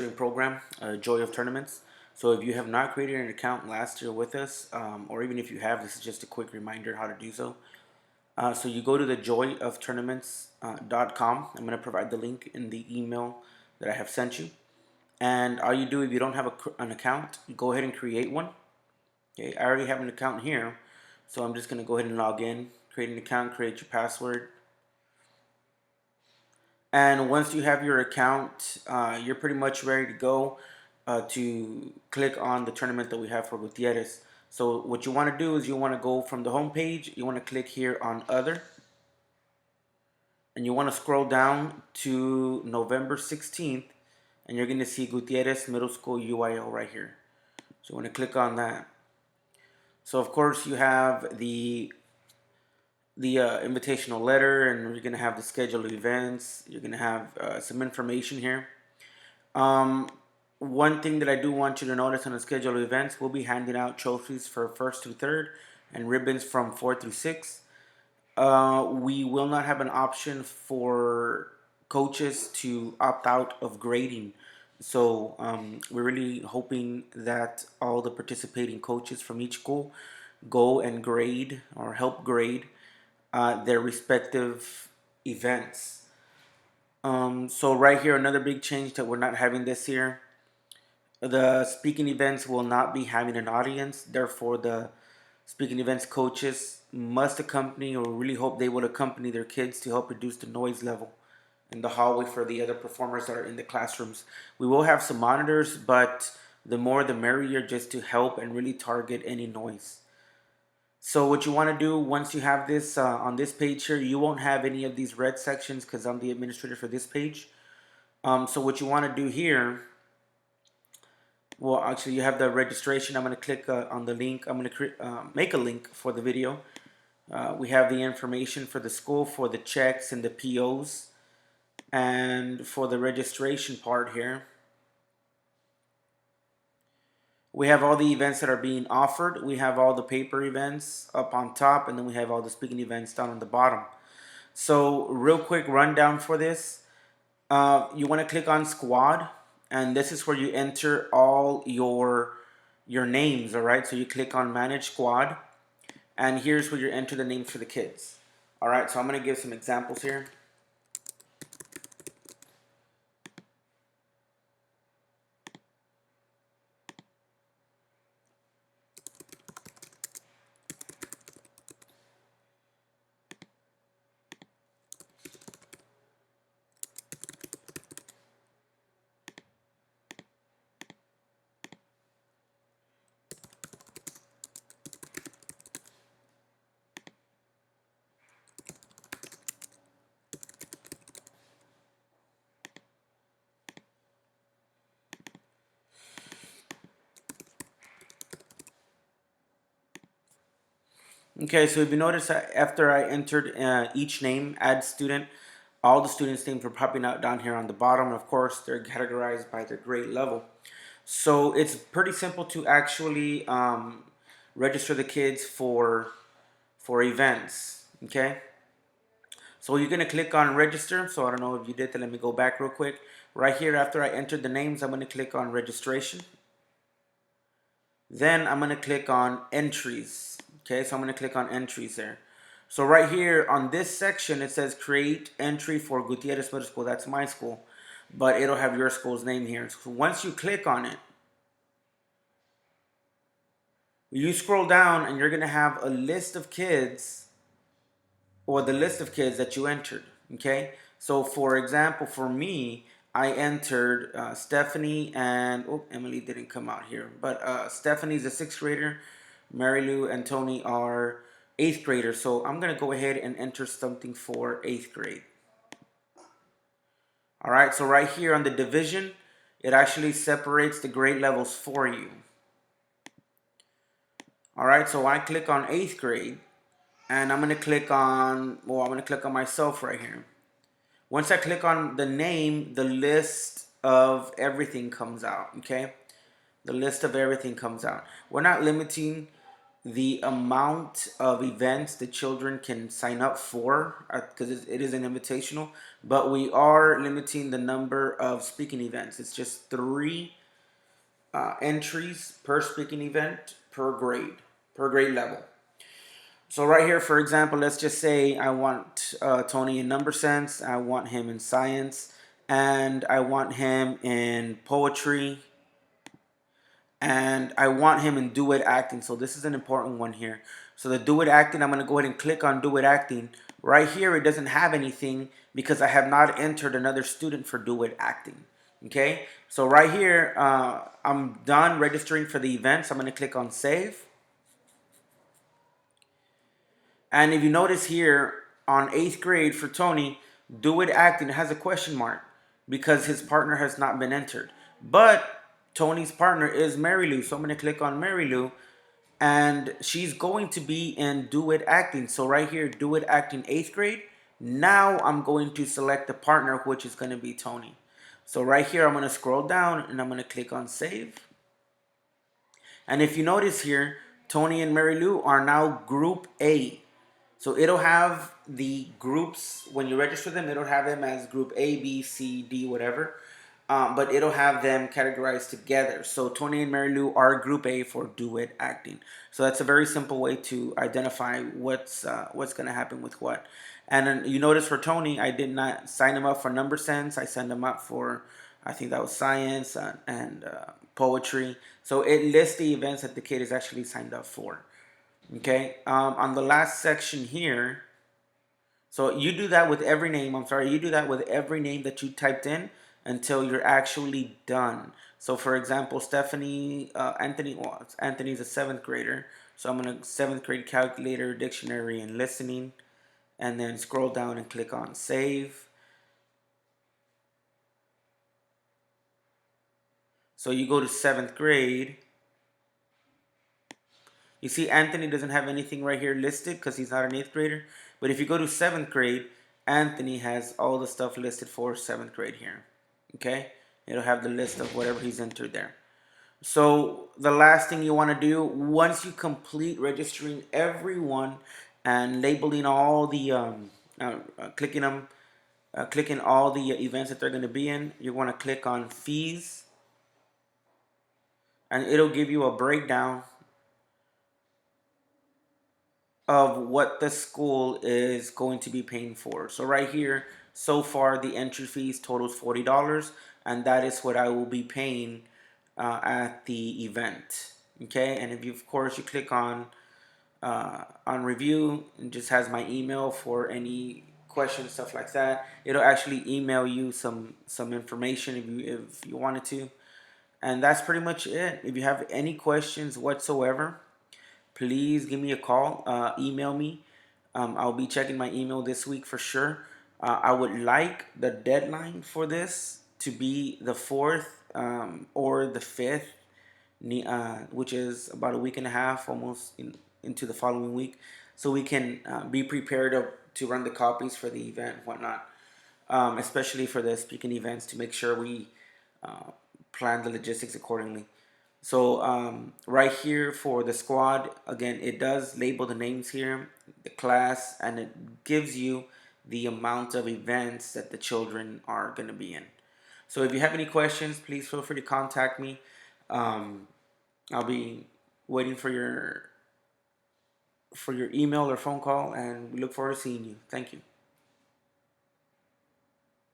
program, Joy of Tournaments. So if you have not created an account last year with us, or even if you have, this is just a quick reminder how to do so. So you go to the joyoftournaments.com. I'm going to provide the link in the email that I have sent you. And all you do, if you don't have an account, you go ahead and create one. Okay, I already have an account here, so I'm just going to go ahead and log in, create an account, create your password. And once you have your account, you're pretty much ready to go to click on the tournament that we have for Gutierrez. So what you want to do is you want to go from the home page, you want to click here on Other, and you want to scroll down to November 16th, and you're going to see Gutierrez Middle School UIL right here. So you want to click on that. So of course you have the invitational letter, and you're going to have the schedule of events. You're going to have some information here. One thing that I do want you to notice on the schedule of events, we'll be handing out trophies for first through third and ribbons from 4th through 6th. We will not have an option for coaches to opt out of grading. So we're really hoping that all the participating coaches from each school go and grade or help grade their respective events. So right here, another big change that we're not having this year. The speaking events will not be having an audience. Therefore, the speaking events coaches must accompany, or really hope they will accompany their kids to help reduce the noise level in the hallway for the other performers that are in the classrooms. We will have some monitors, but the more the merrier, just to help and really target any noise. So what you want to do once you have this on this page here, you won't have any of these red sections because I'm the administrator for this page. So what you want to do here, well, actually you have the registration. I'm going to click on the link. I'm going to make a link for the video. We have the information for the school, for the checks and the POs, and for the registration part here. We have all the events that are being offered. We have all the paper events up on top, and then we have all the speaking events down on the bottom. So real quick rundown for this. You want to click on squad, and this is where you enter all your names. All right, so you click on manage squad, and here's where you enter the names for the kids. All right, so I'm going to give some examples here. Okay, so if you notice that after I entered each name, add student, all the students' names were popping out down here on the bottom. And of course, they're categorized by their grade level. So it's pretty simple to actually register the kids for events. Okay, so you're gonna click on register. So I don't know if you did that. Let me go back real quick. Right here, after I entered the names, I'm gonna click on registration. Then I'm going to click on entries. Okay, so I'm going to click on entries there. So right here on this section, it says create entry for Gutierrez Middle School. That's my school, but it'll have your school's name here. So once you click on it, you scroll down and you're going to have a list of kids, or the list of kids that you entered. Okay, so for example, for me, I entered Stephanie, and Emily didn't come out here, but Stephanie's a 6th grader. Mary Lou and Tony are 8th graders. So I'm going to go ahead and enter something for 8th grade. All right, so right here on the division, it actually separates the grade levels for you. All right, so I click on 8th grade, and I'm going to click on, well, I'm going to click on myself right here. Once I click on the name, the list of everything comes out, okay? The list of everything comes out. We're not limiting the amount of events the children can sign up for, because it is an invitational, but we are limiting the number of speaking events. It's just three entries per speaking event per grade level. So right here, for example, let's just say I want Tony in number sense, I want him in science, and I want him in poetry, and I want him in duet acting. So this is an important one here. So the duet acting, I'm going to go ahead and click on duet acting. Right here, it doesn't have anything because I have not entered another student for duet acting. Okay, so right here, I'm done registering for the events. I'm going to click on save. And if you notice here on 8th grade for Tony, duet acting has a question mark because his partner has not been entered. But Tony's partner is Mary Lou. So I'm going to click on Mary Lou, and she's going to be in duet acting. So right here, duet acting 8th grade. Now I'm going to select the partner, which is going to be Tony. So right here, I'm going to scroll down and I'm going to click on save. And if you notice here, Tony and Mary Lou are now group A. So it'll have the groups, when you register them, it'll have them as group A, B, C, D, whatever. But it'll have them categorized together. So Tony and Mary Lou are group A for duet acting. So that's a very simple way to identify what's going to happen with what. And then you notice for Tony, I did not sign him up for number sense. I signed him up for, I think that was science and poetry. So it lists the events that the kid is actually signed up for. Okay, on the last section here, so you do that with every name. I'm sorry, you do that with every name that you typed in until you're actually done. So, for example, Stephanie, Anthony, well, Anthony's a 7th grader. So I'm gonna 7th grade calculator, dictionary, and listening, and then scroll down and click on save. So you go to 7th grade. You see, Anthony doesn't have anything right here listed because he's not an 8th grader. But if you go to 7th grade, Anthony has all the stuff listed for 7th grade here. Okay? It'll have the list of whatever he's entered there. So the last thing you want to do, once you complete registering everyone and labeling all the, clicking them, clicking all the events that they're going to be in, you want to click on fees. And it'll give you a breakdown of what the school is going to be paying for. So right here, so far the entry fees totals $40, and that is what I will be paying at the event. Okay, and if you, of course, you click on review, it just has my email for any questions, stuff like that. It'll actually email you some information if you wanted to, and that's pretty much it. If you have any questions whatsoever, please give me a call, email me. I'll be checking my email this week for sure. I would like the deadline for this to be the 4th or the 5th, which is about a week and a half, almost into the following week, so we can be prepared to run the copies for the event and whatnot, especially for the speaking events, to make sure we plan the logistics accordingly. So right here for the squad, again, it does label the names here, the class, and it gives you the amount of events that the children are going to be in. So if you have any questions, please feel free to contact me. I'll be waiting for your email or phone call, and we look forward to seeing you. Thank you.